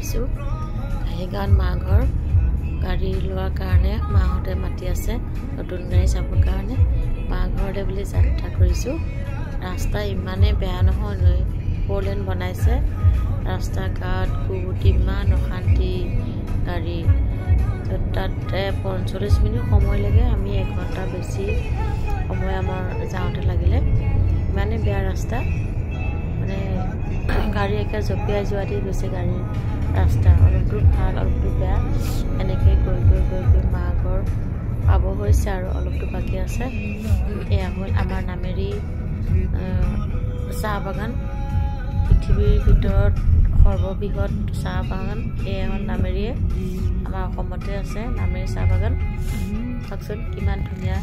আহিছোঁ কাহিগাঁৱত মা ঘৰ গাড়ী লোৱাৰ কাৰণে মাহঁতে মাতি আছে নতুন গাড়ী চাবৰ কাৰণে মা ঘৰতে বুলি যাত্ৰা কৰিছোঁ ৰাস্তা ইমানেই বেয়া নহয় 4 লেন বনাইছে ৰাস্তা ঘাট বহুত ইমান অশান্তি গাড়ী তাতে 45 মিনিট সময় লাগে আমি 1 ঘণ্টা বেছি সময় আমাৰ যাওঁতে লাগিলে ইমানেই বেয়া ৰাস্তা মানে গাড়ী একে জপিয়াই যোৱা দি গৈছে গাড়ী ৰাস্তা অলপটো ভাল অলপটো বেয়া এনেকৈ গৈ মা ঘৰ পাব হৈছে আৰু অলপটো বাকী আছে এয়া হ'ল আমাৰ নামেৰি চাহ বাগান পৃথিৱীৰ ভিতৰত সৰ্ববৃহৎ চাহ বাগান এয়া হ'ল নামেৰিয়ে আমাৰ অসমতে আছে নামেৰি চাহ বাগান চাওকচোন কিমান ধুনীয়া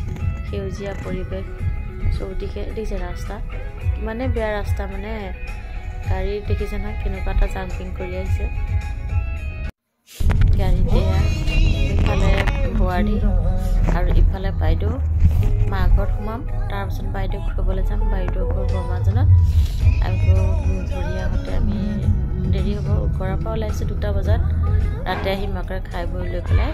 সেউজীয়া পৰিৱেশ চৌদিশে দেখিছে ৰাস্তা ইমানেই বেয়া ৰাস্তা মানে গাড়ী দেখিছে নহয় কেনেকুৱা এটা জাম্পিং কৰি আহিছে গাড়ীতে ইফালে বোৱাৰী আৰু ইফালে বাইদেউ মা ঘৰত সোমাম তাৰপিছত বাইদেউক থ'বলৈ যাম বাইদেউ ঘৰ বৰমাজনত আৰু ধৰি আহোঁতে আমি দেৰি হ'ব ঘৰৰ পৰা ওলাইছোঁ 2টা বজাত ৰাতি আহিম মাকে খাই বৈ লৈ পেলাই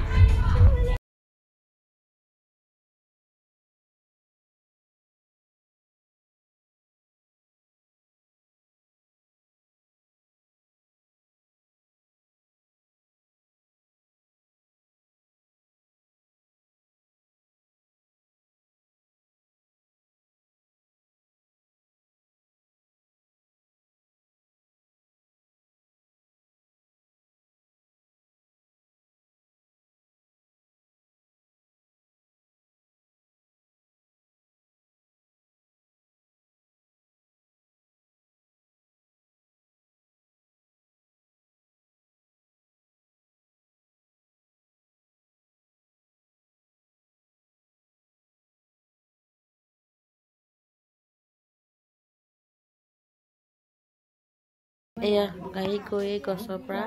এয়া গাড়ী গৈ গছৰ পৰা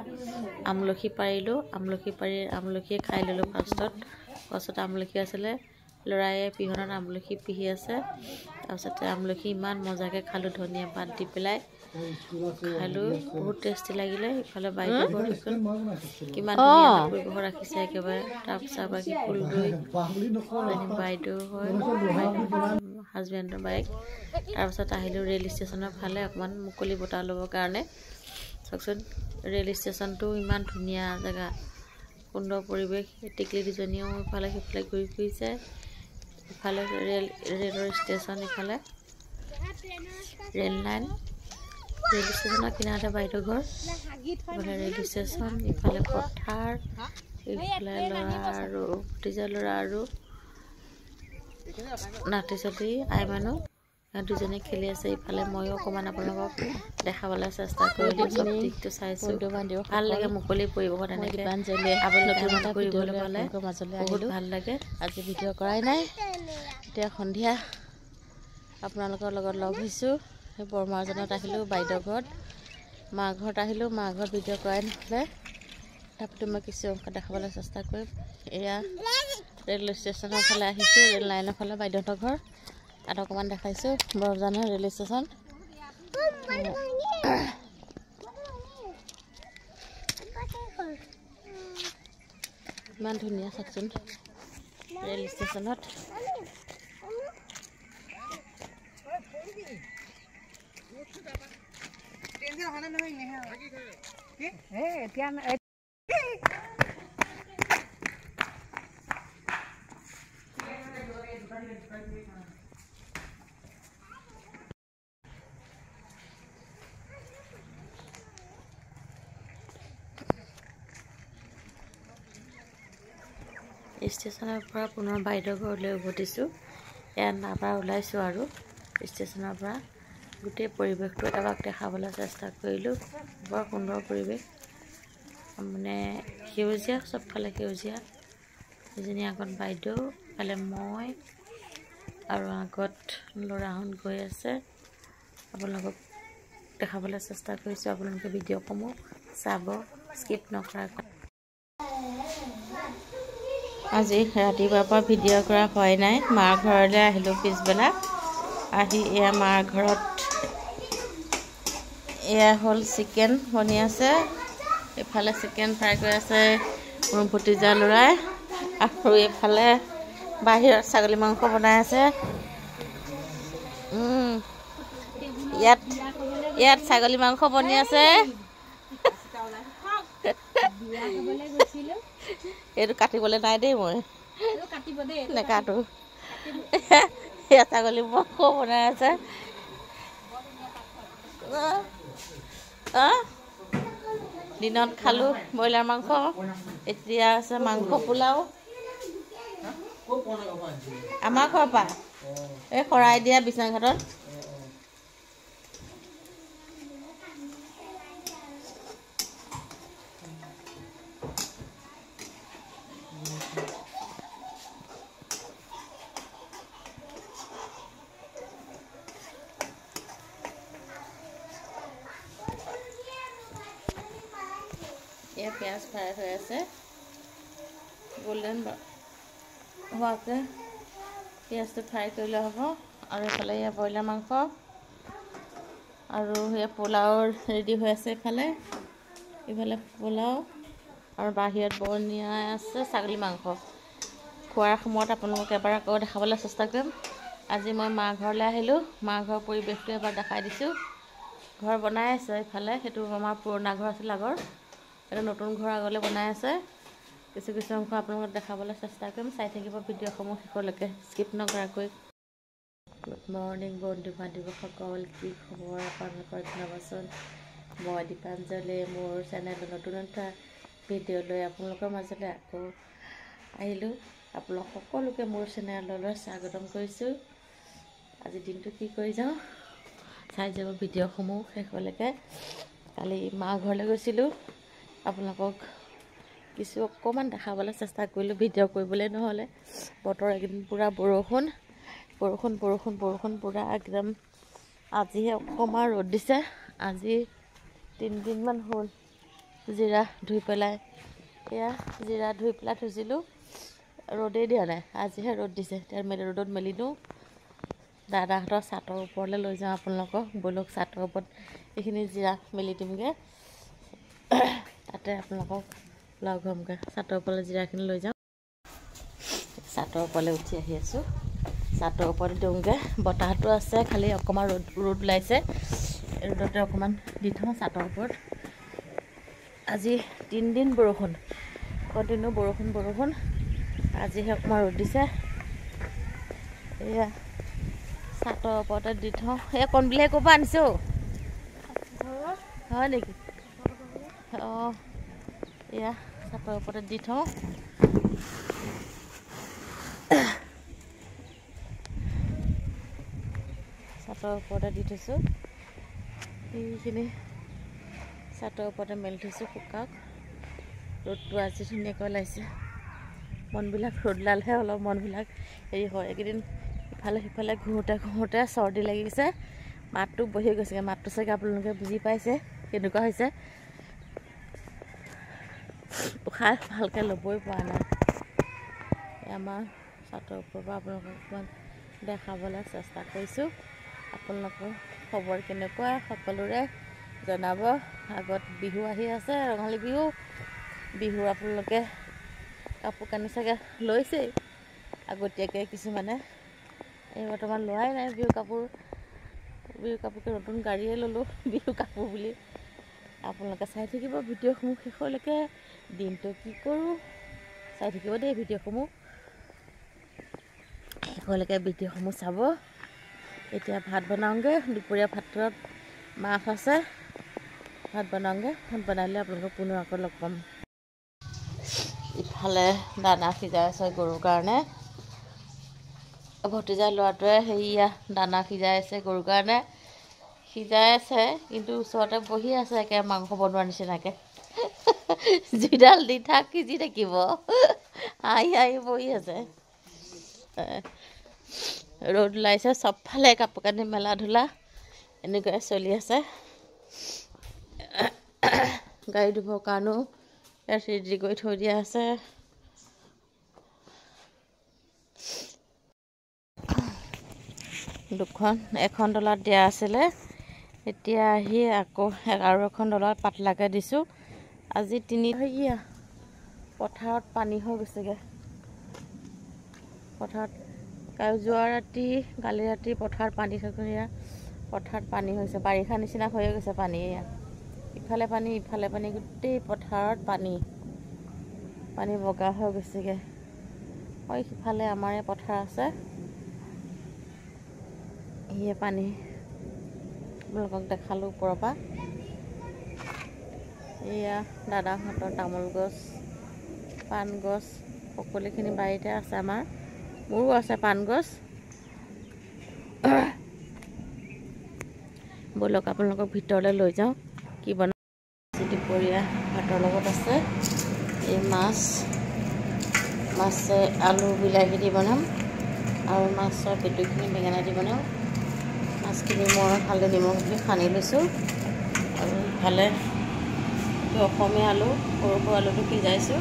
আমলখি পাৰিলোঁ আমলখিয়ে খাই ল'লোঁ ফাৰ্ষ্টত গছত আমলখি আছিলে ল'ৰায়ে পিহনাত আমলখি পিহি আছে তাৰপিছতে আমলখি ইমান মজাকৈ খালোঁ ধনিয়া পাত দি পেলাই খালোঁ বহুত টেষ্টি লাগিলে ইফালে বাইদেউ কিমান ধুনীয়া পৰিৱেশ ৰাখিছে একেবাৰে তাৰপিছত বাকী ফুল ৰুই বাইদেউ হয় হাজবেণ্ডৰ বাইক তাৰপিছত আহিলোঁ ৰেল ষ্টেচনৰ ফালে অকণমান মুকলি বতাহ ল'বৰ কাৰণে চাওকচোন ৰেল ষ্টেচনটো ইমান ধুনীয়া জেগা সুন্দৰ পৰিৱেশ টিকলি দুজনীও ইফালে সিফালে ঘূৰি ফুৰিছে ইফালে ৰেলৰ ষ্টেচন ইফালে ৰেল লাইন ৰেল ষ্টেচনৰ কিনাৰতে বাইদেউ ঘৰ ইফালে ৰেল ষ্টেচন ইফালে পথাৰ ইফালে ল'ৰা আৰু ভতিজা ল'ৰা আৰু নাতি চাতি আই মানুহ দুজনে খেলি আছে ইফালে ময়ো অকণমান আপোনালোকক দেখাবলৈ চেষ্টা কৰিলোঁ চব দিশটো চাইছোঁ ভাল লাগে মুকলি পৰিৱেশত এনেকৈ কৰিবলৈ পালে বহুত ভাল লাগে আজি ভিডিঅ' কৰাই নাই এতিয়া সন্ধিয়া আপোনালোকৰ লগত লগ হৈছোঁ সেই বৰমাজনত আহিলোঁ বাইদেউ ঘৰত মা ঘৰত আহিলোঁ মা ঘৰত ভিডিঅ' কৰাই নহ'লে তথাপিতো মই কিছু অংশ দেখাবলৈ চেষ্টা কৰিম এয়া ৰেল ষ্টেচনৰ ফালে আহিছোঁ ৰেল লাইনৰ ফালে বাইদেউহঁতৰ ঘৰ আৰু অকণমান দেখাইছোঁ বৰজানৰ ৰেল ষ্টেচন ইমান ধুনীয়া চাওকচোন ৰেল ষ্টেচনত ষ্টেচনৰ পৰা পুনৰ বাইদেউ ঘৰলৈ উভতিছোঁ ইয়াত নাপাৰ ওলাইছোঁ আৰু ষ্টেচনৰ পৰা গোটেই পৰিৱেশটো এবাক দেখাবলৈ চেষ্টা কৰিলোঁ বৰ সুন্দৰ পৰিৱেশ মানে সেউজীয়া চবফালে সেউজীয়া এজনী আগত বাইদেউ ইফালে মই আৰু আগত ল'ৰাহঁত গৈ আছে আপোনালোকক দেখাবলৈ চেষ্টা কৰিছোঁ আপোনালোকে ভিডিঅ'সমূহ চাব স্কিপ নকৰাকৈ আজি ৰাতিপুৱাৰ পৰা ভিডিঅ' কৰা হোৱাই নাই মাৰ ঘৰলৈ আহিলোঁ পিছবেলা আহি এয়া মাৰ ঘৰত এয়া হ'ল চিকেন বনি আছে এইফালে চিকেন ফ্ৰাই কৰি আছে মোৰ ভতিজা ল'ৰাই আৰু এইফালে বাহিৰত ছাগলী মাংস বনাই আছে ইয়াত ছাগলী মাংস বনি আছে এইটো কাটিবলৈ নাই দেই মই নেকাটো ইয়াত ছাগলী মাংস বনাই আছে দিনত খালোঁ ব্ৰইলাৰ মাংস এতিয়া আছে মাংস পোলাও আমাৰ ঘৰৰ পৰা এই শৰাই দিয়া বিশ্বনাথঘাটত এয়া পিঁয়াজ ফ্ৰাই হৈ আছে গোল্ডেন হোৱাকৈ পিঁয়াজটো ফ্ৰাই কৰিলে হ'ব আৰু এইফালে এয়া ব্ৰইলাৰ মাংস আৰু সেয়া পোলাও ৰেডি হৈ আছে ইফালে পোলাও আৰু বাহিৰত বনিয়াই আছে ছাগলী মাংস খোৱাৰ সময়ত আপোনালোকক এবাৰ আকৌ দেখাবলৈ চেষ্টা কৰিম আজি মই মা ঘৰলৈ আহিলোঁ মা ঘৰৰ পৰিৱেশটো এবাৰ দেখাই দিছোঁ ঘৰ বনাই আছে ইফালে সেইটো আমাৰ পুৰণা ঘৰ আছিল আগৰ এটা নতুন ঘৰ আগলৈ বনাই আছে কিছু অংশ আপোনালোকক দেখাবলৈ চেষ্টা কৰিম চাই থাকিব ভিডিঅ'সমূহ শেষলৈকে স্কিপ নকৰাকৈ গুড মৰ্ণিং বন্ধু বান্ধৱীসকল কি খবৰ আপোনালোকৰ জনাবচোন মই দীপাঞ্জলি মোৰ চেনেলৰ নতুন এটা ভিডিঅ' লৈ আপোনালোকৰ মাজলৈ আকৌ আহিলোঁ আপোনালোক সকলোকে মোৰ চেনেললৈ স্বাগতম কৰিছোঁ আজি দিনটো কি কৰি যাওঁ চাই যাব ভিডিঅ'সমূহ শেষলৈকে কালি মা ঘৰলৈ গৈছিলোঁ আপোনালোকক কিছু অকণমান দেখাবলৈ চেষ্টা কৰিলোঁ ভিডিঅ' কৰিবলৈ নহ'লে বতৰ একদিন পূৰা বৰষুণ পূৰা একদম আজিহে অকণমান ৰ'দ দিছে আজি 3 দিনমান হ'ল জিৰা ধুই পেলাই থৈছিলোঁ ৰ'দেই দিয়া নাই আজিহে ৰ'দ দিছে এতিয়া ৰ'দত মেলি দিওঁ দাদাহঁতৰ চাটৰ ওপৰলৈ লৈ যাওঁ আপোনালোকক ব'লক চাটৰ ওপৰত এইখিনি জিৰা মেলি দিমগৈ তাতে আপোনালোকক লগ হ'মগৈ চাটৰ ওপৰলৈ জিৰাখিনি লৈ যাওঁ চাটৰ ওপৰলৈ উঠি আহি আছোঁ চাটৰ ওপৰত দিওঁগৈ বতাহটো আছে খালি অকণমান ৰ'দ ওলাইছে ৰ'দতে অকণমান দি থওঁ চাটৰ ওপৰত আজি 3 দিন বৰষুণ কণ্টিনিউ বৰষুণ আজিহে অকণমান ৰ'দ দিছে এয়া চাটৰ ওপৰতে দি থওঁ এই কণবিলাহী ক'ৰ পৰা আনিছোঁ হয় নেকি অঁ এয়া চাটৰ ওপৰতে দি থওঁ চাটৰ ওপৰতে দি থৈছোঁ এইখিনি চাটৰ ওপৰতে মেলি থৈছোঁ শুকাওক ৰ'দটো আজি ধুনীয়াকৈ ওলাইছে মনবিলাক ৰ'দ ওলালেহে অলপ মনবিলাক হেৰি হয় এইকেইদিন ইফালে সিফালে ঘূৰোঁতে চৰ্দি লাগিছে মাতটো বহি গৈছেগৈ মাতটো চাগে আপোনালোকে বুজি পাইছে কেনেকুৱা হৈছে উশাহ ভালকৈ ল'বই পৰা নাই আমাৰ চাটৰ ওপৰৰ পৰা আপোনালোকক অকণমান দেখাবলৈ চেষ্টা কৰিছোঁ আপোনালোকৰ খবৰ কেনেকুৱা সকলোৰে জনাব আগত বিহু আহি আছে ৰঙালী বিহু আপোনালোকে কাপোৰ কানি চাগে লৈছেই আগতীয়াকৈ কিছুমানে এই বৰ্তমান লোৱাই নাই বিহু কাপোৰকে নতুন গাড়ীয়ে ল'লোঁ বিহু কাপোৰ বুলি আপোনালোকে চাই থাকিব ভিডিঅ'সমূহ শেষলৈকে দিনটো কি কৰোঁ চাই থাকিব দেই ভিডিঅ'সমূহ শেষলৈকে ভিডিঅ'সমূহ চাব এতিয়া ভাত বনাওঁগৈ দুপৰীয়া ভাতত মাছ আছে ভাত বনাওঁগৈ ভাত বনালে আপোনালোকক পুনৰ আকৌ লগ পাম ইফালে দানা সিজাই আছে গৰুৰ কাৰণে ভতিজা ল'ৰাটোৱে সেয়া দানা সিজাই আছে গৰুৰ কাৰণে সিজাই আছে কিন্তু ওচৰতে বহি আছে একে মাংস বনোৱাৰ নিচিনাকৈ যিডাল দি সিজি থাকিব হাঁহি বহি আছে ৰ'দ ওলাইছে চবফালে কাপোৰ কানি মেলা ধূলা এনেকুৱাই চলি আছে গাড়ী ধুবৰ কাৰণেও ৰেডি কৰি থৈ দিয়া আছে এখন ডলাত দিয়া আছিলে এতিয়া আহি আকৌ আৰু এখন ডলাত পাতলাকৈ দিছোঁ আজি 3 পথাৰত পানী হৈ গৈছেগৈ পথাৰত যোৱা ৰাতি কালি ৰাতি পথাৰত পানী থকা পথাৰত পানী হৈছে বাৰিষা নিচিনা হৈ গৈছে পানী ইফালে পানী গোটেই পথাৰত পানী বগা হৈ গৈছেগৈ হয় সিফালে আমাৰ পথাৰ আছে পানী আপোনালোকক দেখালোঁ ওপৰৰ পৰা এয়া দাদাহঁতৰ তামোল গছ পাণ গছ সকলোখিনি বাৰীতে আছে আমাৰ মোৰো আছে পাণ গছ ব'লক আপোনালোকক ভিতৰলৈ লৈ যাওঁ কি বনাই দুপৰীয়া ভাতৰ লগত আছে এই মাছে আলু বিলাহী দি বনাম আৰু মাছৰ পেটুখিনি বেঙেনা দি বনাম মাছখিনি মই হালধি নিমখ দি সানি লৈছোঁ আৰু ইফালে অসমীয়া আলু সৰু আলুটো সিজাইছোঁ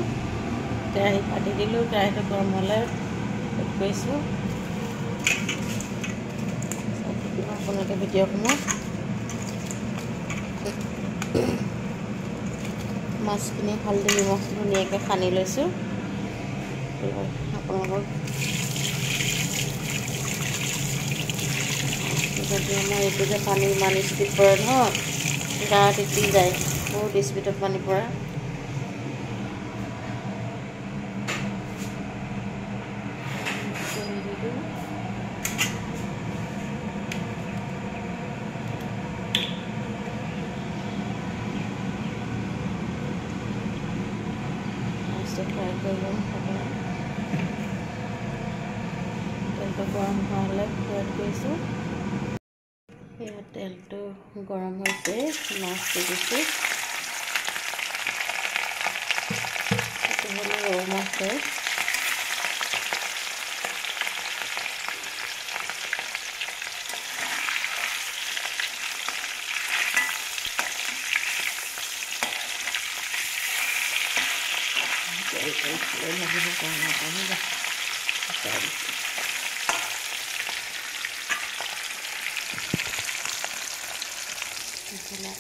কেৰাহীত পাতি দিলোঁ কেৰাহীটো গৰম হ'লে কৰিছোঁ আপোনালোকে ভিডিঅ'সমূহ মাছখিনি হালধি নিমখ ধুনীয়াকৈ সানি লৈছোঁ আপোনালোকক যদি আমাৰ এইটো যে পানী ইমান স্পীড পৰে নহয় গা তিতি যায় বহুত স্পীডত পানী পৰে ফ্ৰাই কৰি ল'ম তেলটো গৰম হ'লে ফ্ৰাই কৰিছোঁ সেয়া তেলটো গৰম হৈছে মাছটো দিছোঁ এইটো হ'লে ৰৌ মাছ হয়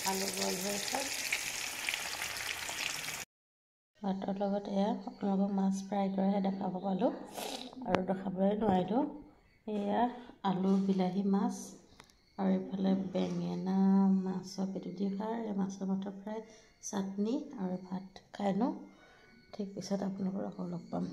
আলু বইল হৈ আছে ভাতৰ লগত এয়া আপোনালোকক মাছ ফ্ৰাই কৰাহে দেখাব পালোঁ আৰু দেখাবলৈ নোৱাৰিলোঁ এয়া আলু বিলাহী মাছ আৰু এইফালে বেঙেনা মাছৰ পেটু দি খাই মাছৰ মাথা ফ্ৰাই চাটনি আৰু ভাত খাই লওঁ ঠিক পিছত আপোনালোকক আকৌ লগ পাম